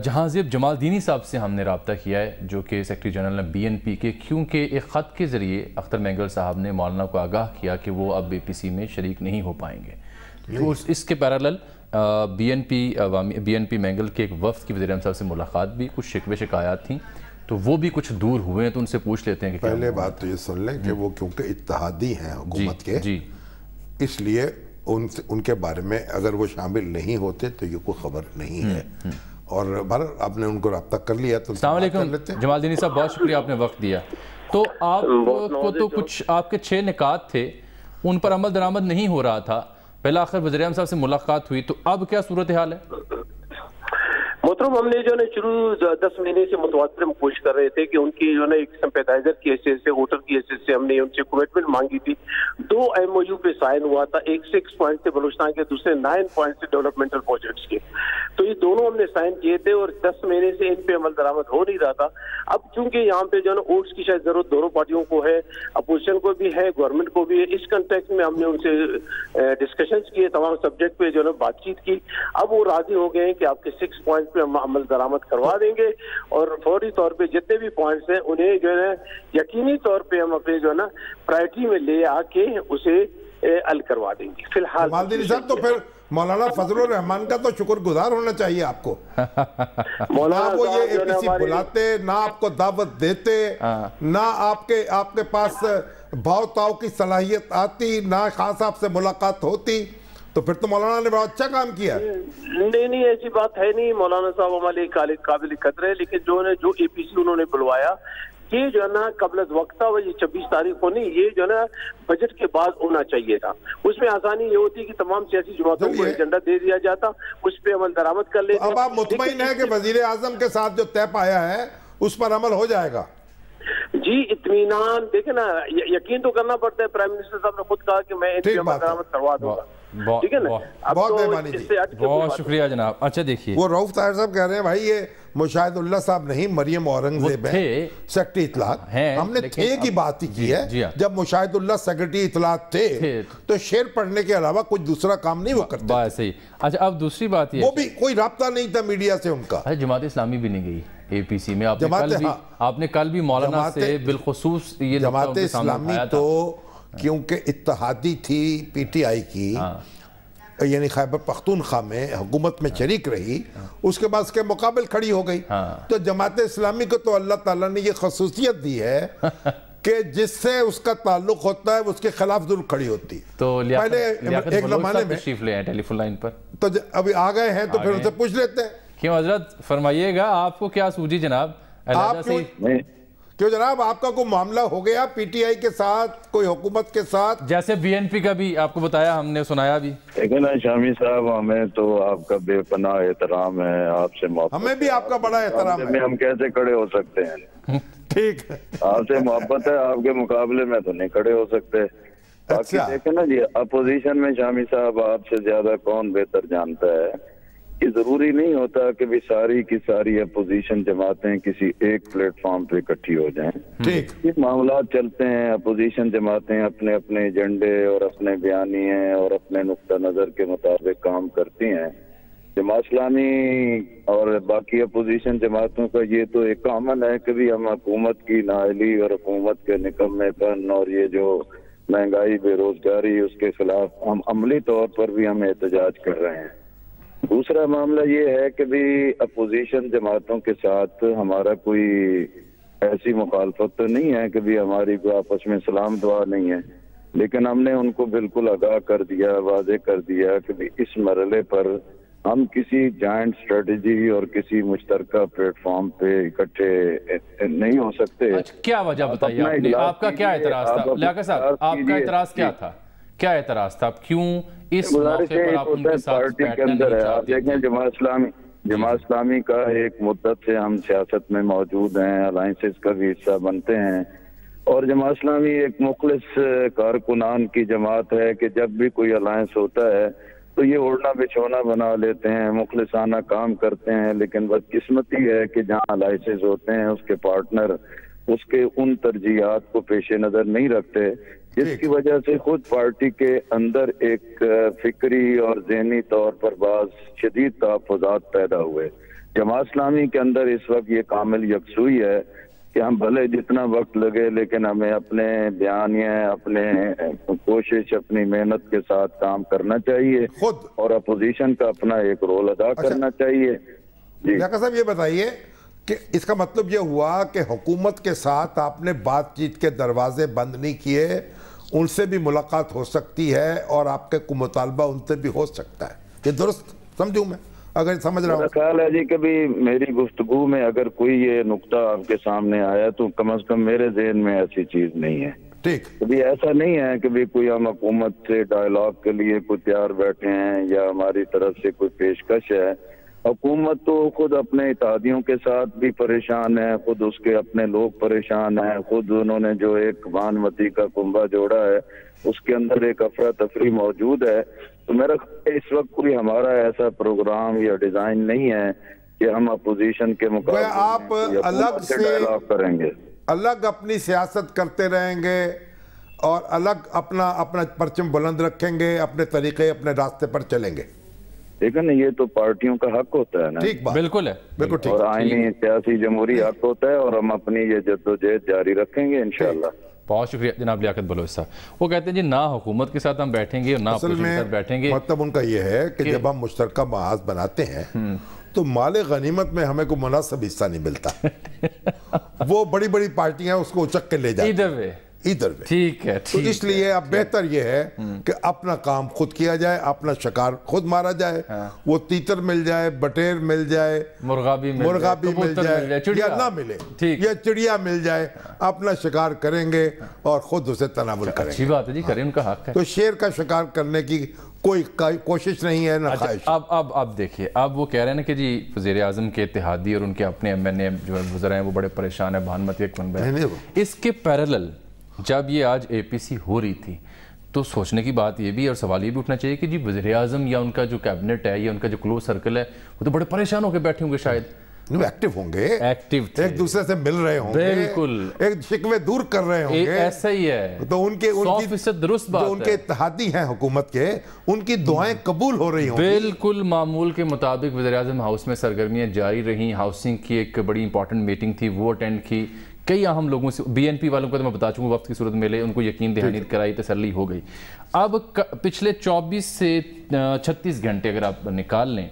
جہانزیب جمال دینی صاحب سے ہم نے رابطہ کیا ہے جو کہ secretary general B N P کے, کیونکہ ایک خط کے ذریعے اختر مینگل صاحب نے مولانا کو آگاہ کیا کہ وہ اب اے پی سی میں شریک نہیں ہو پائیں گے. اس کے parallel B N P Mengal کے ایک وفد کی وزیر اعظم صاحب سے ملاقات بھی, کچھ شکوے شکایات تھیں تو وہ بھی کچھ دور ہوئے ہیں, تو ان سے پوچھ لیتے ہیں کہ پہلے بات تو یہ سن لیں کہ وہ کیونکہ اتحادی ہیں حکومت کے, اس لیے ان کے بارے میں اگر وہ شامل نہیں ہوتے تو یہ کوئی خبر نہیں ہے. اور آپ نے ان کو رابطہ کر لیا تو السلام علیکم جمال دینی صاحب, بہت شکریہ آپ نے وقت دیا. تو آپ کو تو کچھ آپ کے 6 نکات تھے, ان پر عمل درآمد نہیں ہو رہا تھا, پہلا آخر وزیر اعظم صاحب سے ملاقات ہوئی, تو اب کیا صورتحال ہے؟ محترم ہم نے جو ہے شروع 10 مہینے سے متواتر ہم کوشش کر رہے تھے کہ ان کی جو ہے ایک سمپیٹائزر کی حیثیت سے, ووٹر کی حیثیت سے ہم نے ان سے کمٹمنٹ مانگی تھی. 2 ایم او یو پہ سائن ہوا تھا, ایک 6 پوائنٹ سے بلوچستان کے, دوسرے 9 پوائنٹ سے ڈیولپمنٹل پروجیکٹس کے. تو یہ دونوں ہم نے سائن کیے تھے اور 10 مہینے سے ان پہ عمل درآمد ہو نہیں رہا تھا. اب چونکہ یہاں پہ جو ہے نا ووٹس کی شاید ضرورت دونوں پارٹیوں کو ہے, اپوزیشن کو بھی ہے, گورنمنٹ کو بھی ہے. اس کنٹیکس میں ہم نے ان سے ڈسکشنز کیے, تمام سبجیکٹ پہ جو ہے نا بات چیت کی. اب وہ راضی ہو گئے ہیں کہ آپ کے 6 پوائنٹ پہ ہم عمل درآمد کروا دیں گے, اور فوری طور پہ جتنے بھی پوائنٹس ہیں انہیں جو ہے یقینی طور پہ ہم اپنے جو ہے نا پرائرٹی میں لے آ کے اسے حل کروا دیں گے. فی الحال جمال دینی صاحب تو پھر مولانا فضل الرحمان کا تو شکر گزار ہونا چاہیے آپ کو. نہ وہ یہ اے پی سی بلاتے, نہ آپ کو دعوت دیتے, نہ آپ کے پاس بھاؤ تاؤ کی صلاحیت آتی, نہ خان صاحب سے ملاقات ہوتی, تو پھر تو مولانا نے بڑا اچھا کام کیا. نہیں ایسی بات ہے نہیں. مولانا صاحب ہمارے قابل قدر ہے, لیکن جو اے پی سی انہوں نے بلوایا یہ جو ہے نا قبل از وقت تھا, یہ 26 تاریخ کو نہیں, یہ جو ہے نا بجٹ کے بعد ہونا چاہیے تھا. اس میں آسانی یہ ہوتی کہ تمام سیاسی جماعتوں کو ایجنڈا دے دیا جاتا, اس پہ عمل درآمد کر لیتے. اب آپ مطمئن ہیں کہ وزیر اعظم کے ساتھ جو طے پایا ہے اس پر عمل ہو جائے گا؟ جی اطمینان, دیکھیں نا, یقین تو کرنا پڑتا ہے. پرائم منسٹر صاحب نے خود کہا کہ میں ان پہ عمل درآمد کروا دوں گا. ٹھیک ہے نا, بہت مہربانی جی, بہت شکریہ جناب. اچھا دیکھیے, وہ رؤف طاہر صاحب کہہ رہے ہیں بھائی یہ مشاہد اللہ صاحب نہیں, مریم اورنگزیب ہیں سیکرٹری اطلاعات. ہم نے تھے کی بات ہی کی ہے. جب مشاہد اللہ سیکرٹری اطلاعات تھے تو شعر پڑھنے کے علاوہ کچھ دوسرا کام نہیں وہ کرتے. بات صحیح. اچھا اب دوسری بات یہ, وہ بھی کوئی رابطہ نہیں تھا میڈیا سے ان کا. جماعت اسلامی بھی نہیں گئی اے پی سی میں. آپ نے کل بھی مولانا سے بالخصوص یہ جماعت اسلامی تو کیونکہ اتحادی تھی پی ٹی آئی کی, یعنی خیبر پختونخوا میں حکومت میں شریک رہی, اس کے بعد اس کے مقابل کھڑی ہو گئی. تو جماعت اسلامی کو تو اللہ تعالیٰ نے یہ خصوصیت دی ہے کہ جس سے اس کا تعلق ہوتا ہے اس کے خلاف ضرور کھڑی ہوتی. تو پہلے ایک زمانے میں تشریف لے ہیں ٹیلی فون لائن پر, تو ابھی آ گئے ہیں تو پھر ان سے پوچھ لیتے ہیں. کیوں حضرت فرمائیے گا, آپ کو کیا سوجی جناب؟ क्यों जनाब, आपका कोई मामला हो गया पीटीआई के साथ, कोई हुकूमत के साथ? जैसे बीएनपी का भी आपको बताया, हमने सुनाया भी। लेकिन शामी साहब, हमें तो आपका बेपनाह एहतराम है, आपसे मोहब्बत, हमें भी आपका बड़ा एहतराम है। हम कैसे खड़े हो सकते हैं? ठीक है, आपसे मोहब्बत है, आपके मुकाबले में तो नहीं खड़े हो सकते। बाकी देखें ना जी, अपोजिशन में शामी साहब आपसे ज्यादा कौन बेहतर जानता है कि जरूरी नहीं होता कि भी सारी की सारी अपोजिशन जमातें किसी एक प्लेटफॉर्म पे इकट्ठी हो जाएं। ठीक, ये मामला चलते हैं, अपोजिशन जमातें अपने अपने एजेंडे और अपने बयानिए और अपने नुक्ता नजर के मुताबिक काम करती हैं। जमात इस्लामी और बाकी अपोजिशन जमातों का ये तो एक कॉमन है कि भी हम हुकूमत की नाअहली और हुकूमत के निकम्मेपन और ये जो महंगाई, बेरोजगारी, उसके खिलाफ हम अमली तौर पर भी हम एहतजाज कर रहे हैं। दूसरा मामला ये है कि भी अपोजिशन जमातों के साथ हमारा कोई ऐसी मुखालफत तो नहीं है कि भी हमारी कोई आपस में सलाम दुआ नहीं है, लेकिन हमने उनको बिल्कुल आगाह कर दिया, वाज़े कर दिया कि भी इस मरहले पर हम किसी जॉइंट स्ट्रेटजी और किसी मुश्तरका प्लेटफॉर्म पे इकट्ठे नहीं हो सकते। क्या वजह बताइए आपने, आपका क्या एतराज था लियाकत साहब? आपका एतराज क्या था? क्या एतराज था? क्यों इस मौके पर आप उनके साथ पार्टी के अंदर है? आप देखें, जमात इस्लामी का एक मुद्दत से हम सियासत में मौजूद हैं, अलायंसेस का भी हिस्सा बनते हैं, और जमात इस्लामी एक मुखलिस कारकुनान की जमात है कि जब भी कोई अलायंस होता है तो ये ओढ़ना बिछोना बना लेते हैं, मुखलिसाना काम करते हैं, लेकिन बदकिस्मती है कि जहाँ अलायंसेस होते हैं उसके पार्टनर उसके उन तरजीहात को पेश नजर नहीं रखते, जिसकी वजह से खुद पार्टी के अंदर एक फिक्री और ज़हनी तौर पर बाज़ शदीद तहफ़्फ़ुज़ात पैदा हुए। जमात इस्लामी के अंदर इस वक्त ये कामिल यकसुई है कि हम भले जितना वक्त लगे लेकिन हमें अपने बयानिए, अपने कोशिश, अपनी मेहनत के साथ काम करना चाहिए खुद, और अपोजिशन का अपना एक रोल अदा करना चाहिए। जी लियाकत साहब, ये बताइए कि इसका मतलब ये हुआ कि हुकूमत के साथ आपने बातचीत के दरवाजे बंद नहीं किए, उनसे भी मुलाकात हो सकती है और आपके को मुतालबा उनसे भी हो सकता है, ये दुरुस्त समझूं मैं, अगर समझ रहा हूँ? मेरा ख्याल है जी कि भी मेरी गुफ्तगू में अगर कोई ये नुक्ता आपके सामने आया तो कम से कम मेरे ज़हन में ऐसी चीज नहीं है। ठीक, कभी ऐसा नहीं है कि भी कोई हम हुकूमत से डायलॉग के लिए कोई तैयार बैठे हैं या हमारी तरफ से कोई पेशकश है। हुकूमत तो खुद अपने इत्तेहादियों के साथ भी परेशान है, खुद उसके अपने लोग परेशान हैं, खुद उन्होंने जो एक भानुमती का कुंभा जोड़ा है उसके अंदर एक अफरा तफरी मौजूद है। तो मेरा इस वक्त कोई हमारा ऐसा प्रोग्राम या डिजाइन नहीं है कि हम अपोजिशन के मुकाबले आप अलग से डायलॉग करेंगे, अलग अपनी सियासत करते रहेंगे और अलग अपना अपना परचम बुलंद रखेंगे, अपने तरीके, अपने रास्ते पर चलेंगे। लेकिन ये तो पार्टियों का हक होता है ना। ठीक बात, बिल्कुल है, बिल्कुल ठीक, और आईनी सियासी जमहूरी हक होता है और हम अपनी ये जद्दोजहद जारी रखेंगे इंशाअल्लाह। बहुत शुक्रिया जनाब लियाकत बलोच साहब। वो कहते हैं जी ना हुकूमत के साथ हम बैठेंगे और ना अपोजिशन के साथ बैठेंगे। मतलब उनका ये है कि जब हम मुश्तरका महाज बनाते हैं तो माले गनीमत में हमें को मुनासिब हिस्सा नहीं मिलता। वो बड़ी बड़ी पार्टियां उसको उचक के ले जाती हैं इधर में। ठीक है, तो इसलिए अब बेहतर ये है कि अपना काम खुद किया जाए, अपना शिकार खुद मारा जाए। वो तीतर मिल जाए, बटेर मिल जाए, मुर्गा भी मिल जाए, या ना मिले, या चिड़िया मिल जाए, अपना शिकार करेंगे और खुद उसे तनावुल करेंगे। अच्छी बात है जी, करें, उनका हक है। तो शेर का शिकार करने की कोई कोशिश नहीं है, ना ख्वाहिश। अब देखिए, अब वो कह रहे हैं ना कि जी वज़ीर आज़म के इत्तेहादी और उनके अपने MNA जो गुजरे हैं वो बड़े परेशान है, भानुमती एक बन गए। इसके पैरेलल जब ये आज APC हो रही थी तो सोचने की बात ये भी और सवाल ये भी उठना चाहिए कि जी वज़ीर आज़म या उनका जो कैबिनेट है या उनका जो क्लोज सर्कल है वो तो बड़े परेशान होकर बैठे होंगे, शायद एक्टिव होंगे, एक्टिव एक दूसरे से मिल रहे होंगे, बिल्कुल एक शिकवे दूर कर रहे होंगे। ऐसा ही है, तो उनकी 100% दुरुस्त बात है। उनके इत्तेहादी हैं हुकूमत के, उनकी दुआएं कबूल हो रही होंगी। बिल्कुल मामूल के मुताबिक वज़ीर आज़म हाउस में सरगर्मियां जारी रही। हाउसिंग की एक बड़ी इंपॉर्टेंट मीटिंग थी, वो अटेंड की। कई अहम लोगों से, BNP वालों को तो मैं बता चुका वक्त की सूरत में मिले, उनको यकीन दहानी कराई, तसल्ली हो गई। अब पिछले 24 से 36 घंटे अगर आप निकाल लें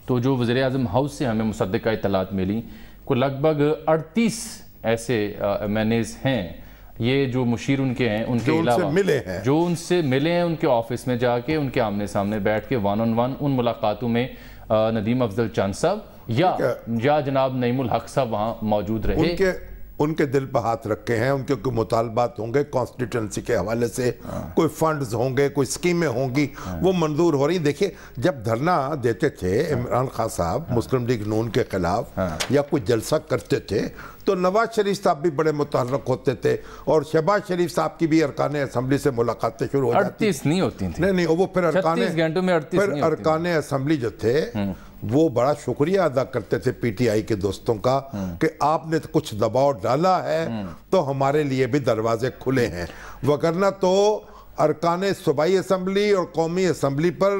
तो जो वज़ीर आज़म हाउस से हमें मुसद्दका इत्तलात मिली को लगभग 38 ऐसे MNAs हैं, ये जो मुशीर उनके हैं, उनके अलावा जो उनसे मिले हैं उनके ऑफिस में जाके, उनके आमने सामने बैठ के 1-on-1 उन मुलाकातों में नदीम अफजल चंद साहब या जनाब नईमुल हक साहब वहाँ मौजूद रहे। उनके दिल पर हाथ रखे हैं, उनके कोई मुतालबात होंगे कॉन्स्टिट्यूंसी के हवाले से, कोई फंड्स होंगे, कोई स्कीमें होंगी, वो मंजूर हो रही। देखिए जब धरना देते थे इमरान खान साहब मुस्लिम लीग नून के खिलाफ या कोई जलसा करते थे तो नवाज शरीफ साहब भी बड़े मुतहर्रिक होते थे और शहबाज शरीफ साहब की भी अरकान असेंबली से मुलाकातें शुरू हो जाती। 38 नहीं होती थी। नहीं, वो फिर अरकान असेंबली जो थे वो बड़ा शुक्रिया अदा करते थे पीटीआई के दोस्तों का कि आपने तो कुछ दबाव डाला है तो हमारे लिए भी दरवाजे खुले हैं, वगरना तो अरकान सूबाई असेंबली और कौमी असेंबली पर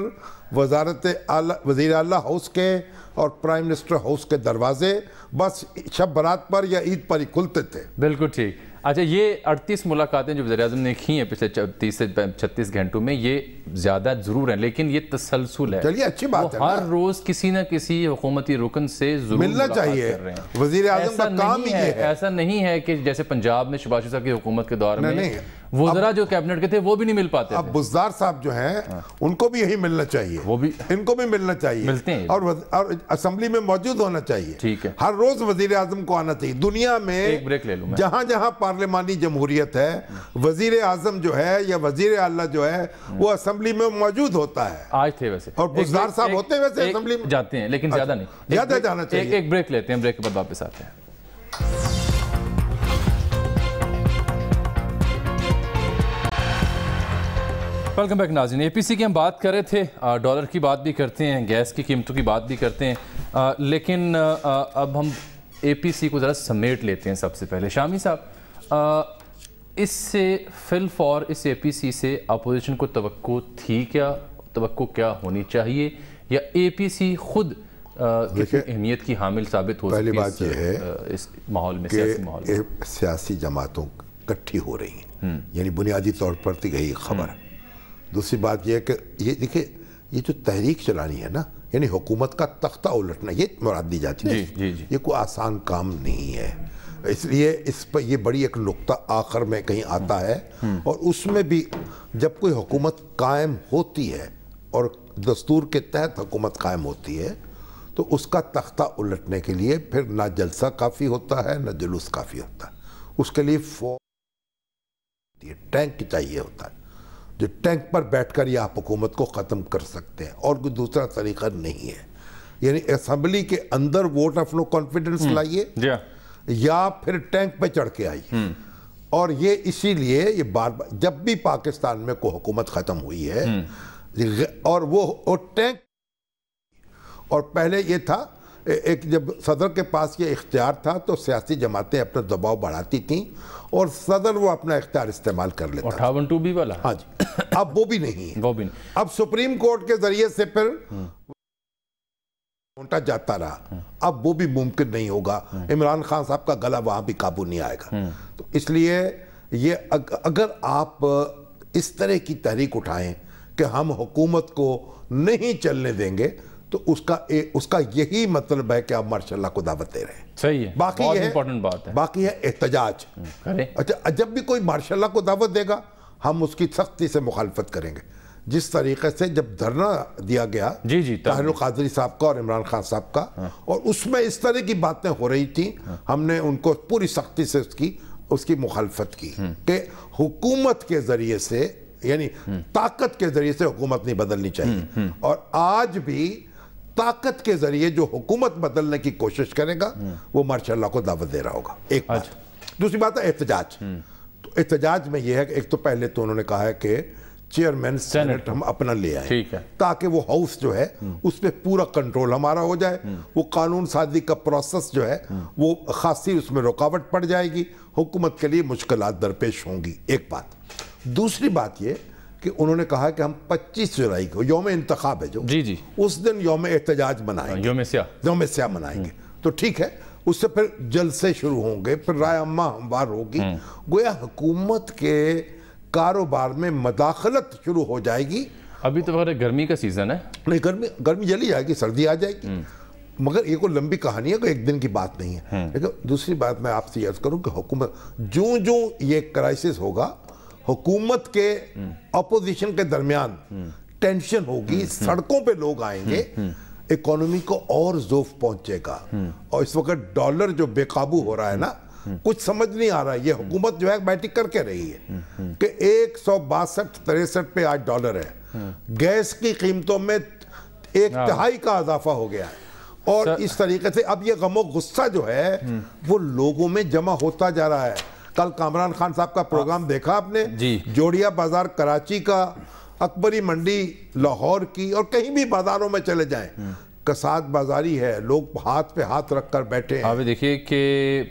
वज़ीर आला हाउस के और प्राइम मिनिस्टर हाउस के दरवाजे बस शब बरात पर या ईद पर ही खुलते थे। बिल्कुल ठीक। अच्छा, ये 38 मुलाकातें जो वज़ीर-ए-आज़म ने की हैं पिछले 30 से 36 घंटों में, ये ज़्यादा ज़रूर हैं लेकिन ये तसलसल है। चलिए अच्छी बात है, हर रोज़ किसी न किसी हुकूमती रुकन से ज़रूर मिलना चाहिए। वज़ीर-ए-आज़म का काम ही है। ऐसा नहीं है कि जैसे पंजाब में शहबाज शरीफ साहब की हुकूमत के दौर में वज़रा जो कैबिनेट के थे वो भी नहीं मिल पाते। अब बुज़दार साहब जो हैं उनको भी यही मिलना चाहिए, वो भी इनको भी मिलना चाहिए, मिलते हैं और असेंबली में मौजूद होना चाहिए। ठीक है, हर रोज वज़ीर-ए-आज़म को आना चाहिए। दुनिया में एक ब्रेक ले लूं मैं, जहां पार्लिमानी जमहूरियत है वज़ीर-ए-आज़म जो है या वज़ीर आला जो है वो असेंबली में मौजूद होता है। आज थे वैसे, और बुज़दार साहब होते हैं वैसे असेंबली में जाते हैं लेकिन ज्यादा नहीं, ज्यादा जाना चाहिए। एक ब्रेक लेते हैं, ब्रेक के बाद वापस आते हैं। वेलकम बैक नाज़रीन। एपीसी की हम बात कर रहे थे, डॉलर की बात भी करते हैं, गैस की कीमतों की बात भी करते हैं, लेकिन अब हम एपीसी को ज़रा समेट लेते हैं। सबसे पहले शामी साहब, इससे फिल फॉर इस एपीसी से अपोजिशन को तवक्को थी क्या, तवक्को क्या होनी चाहिए, या एपीसी खुद किसी अहमियत की हामिल साबित हो सकती है? पहली बात यह है इस माहौल में, सियासी माहौल में सियासी जमातों इकट्ठी हो रही हैं, यानी बुनियादी तौर पर तो यही खबर है। दूसरी बात यह है कि ये देखिए, ये जो तहरीक चलानी है ना, यानी हुकूमत का तख्ता उलटना, ये मुराद दी जाती है। ये कोई आसान काम नहीं है, इसलिए इस पर ये बड़ी एक नुक्ता आखिर में कहीं आता है। और उसमें भी जब कोई हुकूमत कायम होती है और दस्तूर के तहत हुकूमत कायम होती है तो उसका तख्ता उलटने के लिए फिर ना जलसा काफ़ी होता है ना जुलूस काफ़ी होता है, उसके लिए टैंक चाहिए होता है, जो टैंक पर बैठकर ये आप हुकूमत को ख़त्म कर सकते हैं, और कोई दूसरा तरीका नहीं है। यानी असेंबली के अंदर वोट ऑफ नो कॉन्फिडेंस लाइए या फिर टैंक पे चढ़ के आइए। और ये इसीलिए ये बार बार जब भी पाकिस्तान में कोई हुकूमत ख़त्म हुई है और वो टैंक, और पहले ये था एक जब सदर के पास ये इख्तियार था तो सियासी जमातें अपना दबाव बढ़ाती थीं और सदर वो अपना इख्तियार इस्तेमाल कर लेता। 58 भी वाला, हाँ जी, अब वो भी नहीं है, वो भी नहीं। अब सुप्रीम कोर्ट के जरिए से फिर उल्टा जाता रहा, अब वो भी मुमकिन नहीं होगा। इमरान खान साहब का गला वहां भी काबू नहीं आएगा। तो इसलिए ये अगर आप इस तरह की तहरीक उठाएं कि हम हुकूमत को नहीं चलने देंगे तो उसका यही मतलब है कि आप मार्शल को दावत दे रहे हैं। सही है, बाकी बहुत है इंपॉर्टेंट बात है। बाकी है एहतजाज। अच्छा, जब भी कोई मार्शल को दावत देगा हम उसकी सख्ती से मुखालफत करेंगे। जिस तरीके से जब धरना दिया गया ताहिर कादरी साहब का और इमरान खान साहब का, और उसमें इस तरह की बातें हो रही थी, हमने उनको पूरी सख्ती से उसकी मुखालफत की कि हुकूमत के जरिए से, यानी ताकत के जरिए से हुकूमत नहीं बदलनी चाहिए। और आज भी ताकत के जरिए जो हुकूमत बदलने की कोशिश करेगा वो मार्शल को दावत दे रहा होगा। एक बात। दूसरी बात है एहतजाज। तो एहतजाज में यह है कि एक तो पहले तो उन्होंने कहा है कि चेयरमैन सेनेट हम अपना ले आए ताकि वो हाउस जो है उस पर पूरा कंट्रोल हमारा हो जाए। वो कानून साजी का प्रोसेस जो है वो खासी उसमें रुकावट पड़ जाएगी, हुकूमत के लिए मुश्किलात दरपेश होंगी। एक बात। दूसरी बात ये कि उन्होंने कहा कि हम 25 जुलाई को यौम इंतखाब है जो उस दिन यौम एहतजाज मनाएंगे, यौम स्या मनाएंगे। तो ठीक है, उससे फिर जलसे शुरू होंगे, फिर राय अम्मा हमवार होगी, गोया हुकूमत के कारोबार में मदाखलत शुरू हो जाएगी। अभी तो गर्मी का सीजन है, नहीं गर्मी जली जाएगी, सर्दी आ जाएगी। मगर ये कोई लंबी कहानी है, कोई एक दिन की बात नहीं है। लेकिन दूसरी बात मैं आपसे अर्ज करूं कि हुकूमत जो ये क्राइसिस होगा, हुकूमत के अपोजिशन के दरमियान टेंशन होगी, सड़कों पे लोग आएंगे, इकोनॉमी को और ज़ोफ पहुंचेगा। और इस वक्त डॉलर जो बेकाबू हो रहा है ना, कुछ समझ नहीं आ रहा है। ये हुकूमत जो है बैटिंग करके रही है कि 162-63 पे आज डॉलर है, गैस की कीमतों में 1/3 का इजाफा हो गया है, और इस तरीके से अब ये गमो गुस्सा जो है वो लोगों में जमा होता जा रहा है। कल कामरान खान साहब का प्रोग्राम देखा आपने? जोड़िया बाजार कराची का, अकबरी मंडी लाहौर की, और कहीं भी बाजारों में चले जाएं कसाद बाजारी है, लोग हाथ पे हाथ रखकर बैठे हैं। आप देखिए कि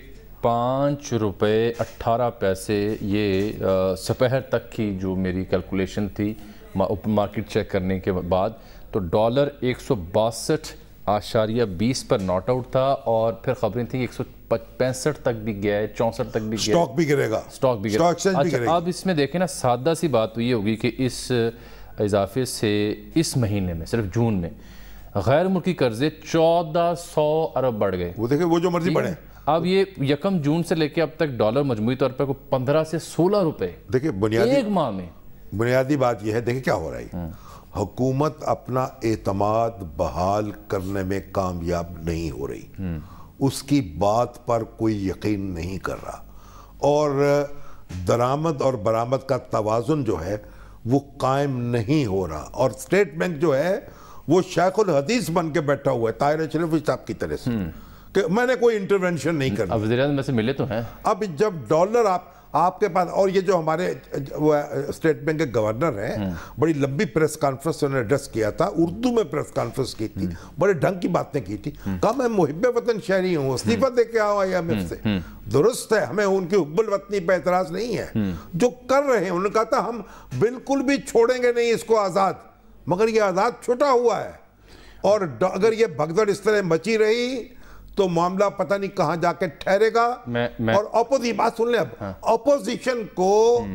5 रुपये 18 पैसे ये सपहर तक की जो मेरी कैलकुलेशन थी ओपन मार्केट चेक करने के बाद, तो डॉलर 162.20 पर नॉट आउट था, और फिर खबरें थी 165 तक भी गया है, 64 तक भी गया, स्टॉक भी गिरेगा, स्टॉक भी गिरेगा। अब इसमें देखें ना, सादा सी बात तो ये होगी कि इस इजाफे से इस महीने में सिर्फ जून में गैर मुल्की कर्जे 1400 अरब बढ़ गए। वो देखें, वो जो मर्जी बढ़े। अब ये 1 जून से लेके अब तक डॉलर मजमूई तौर पर 15 से 16 रुपए देखिए बुनियादी एक माह में। बुनियादी बात यह है, देखिए क्या हो रहा है, हुकूमत अपना एतमाद बहाल करने में कामयाब नहीं हो रही, उसकी बात पर कोई यकीन नहीं कर रहा, और दरामद और बरामद का तवाज़ुन जो है वो कायम नहीं हो रहा, और स्टेट बैंक जो है वो शेखुल हदीस बन के बैठा हुआ है ताहिर शरीफ साहब की तरह से कि मैंने कोई इंटरवेंशन नहीं करना। अब वज़ीर-ए-आज़म में से मिले तो हैं। अब जब डॉलर आपके पास, और ये जो हमारे स्टेट बैंक के गवर्नर हैं, बड़ी लंबी प्रेस कॉन्फ्रेंस उन्होंने एड्रेस किया था, उर्दू में प्रेस कॉन्फ्रेंस की थी, बड़े ढंग की बातें की थी, कहा मैं मुहिब्बे वतन शहरी हूँ, इस्तीफा दे के आओ IMF से। दुरुस्त है, हमें उनकी हुब्बुल वतनी पे एतराज नहीं है, जो कर रहे हैं। उन्होंने कहा था हम बिल्कुल भी छोड़ेंगे नहीं इसको आज़ाद, मगर ये आज़ाद छुटा हुआ है, और अगर ये भगदड़ इस तरह मची रही तो मामला पता नहीं कहां जाके ठहरेगा। और ऑपोजिशन, बात सुन ले, अब ऑपोजिशन को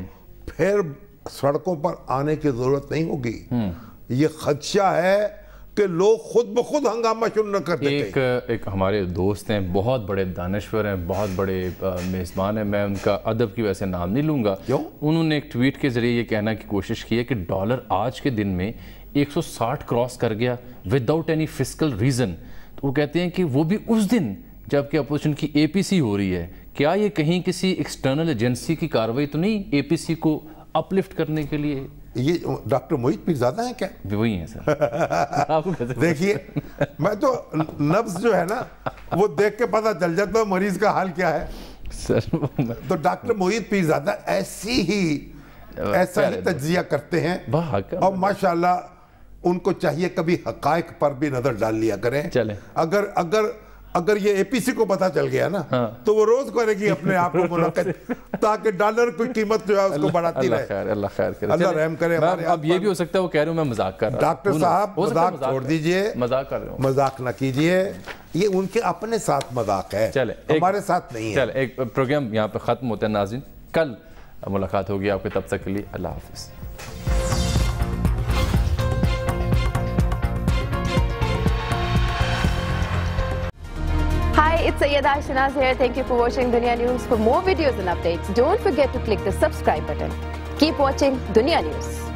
फिर सड़कों पर आने की जरूरत नहीं होगी। ये खदशा है कि लोग खुद ब खुद हंगामा शुरू न कर देते। एक हमारे दोस्त हैं, बहुत बड़े दानश्वर हैं, बहुत बड़े मेज़बान हैं, मैं उनका अदब की वजह से नाम नहीं लूँगा। उन्होंने एक ट्वीट के ज़रिए ये कहना की कोशिश की है कि डॉलर आज के दिन में 160 क्रॉस कर गया विदाउट एनी फिस्कल रीज़न। वो कहते हैं कि वो भी उस दिन जबकि अपोजिशन की APC हो रही है। क्या ये कहीं किसी एक्सटर्नल एजेंसी की कार्रवाई तो नहीं APC को अपलिफ्ट करने के लिए? ये डॉक्टर मोहित पीरज़ादा हैं क्या? वही हैं सर। आपको कैसे? देखिए, मैं तो नब्ज जो है ना वो देख के पता चल जाता है मरीज का हाल क्या है सर। तो डॉक्टर मोहित पीरज़ादा ऐसा ही तज्जिया करते हैं, और माशाल्लाह उनको चाहिए कभी हकायक पर भी नजर डाल लिया करें। चले अगर ये APC को पता चल गया ना, तो वो रोज करेगी अपने आप को मुनक्किद, ताकि डॉलर की कीमत जो है उसको बढ़ाती रहे। अल्लाह खैर करे, अल्लाह रहम करे। अब ये भी हो सकता है वो कह रहे हो मैं मजाक कर रहा हूं। डॉक्टर साहब मजाक छोड़ दीजिए, मजाक कर रहे हो, मजाक न कीजिए, ये उनके अपने साथ मजाक है, चले हमारे साथ नहीं है। चले एक प्रोग्राम यहाँ पे खत्म होता है नाज़रीन, कल मुलाकात होगी आपके, तब तक के लिए अल्लाह हाफिज़। Hi, it's Sayyeda Shanaz here. Thank you for watching Dunya News. For more videos and updates, don't forget to click the subscribe button. Keep watching Dunya News.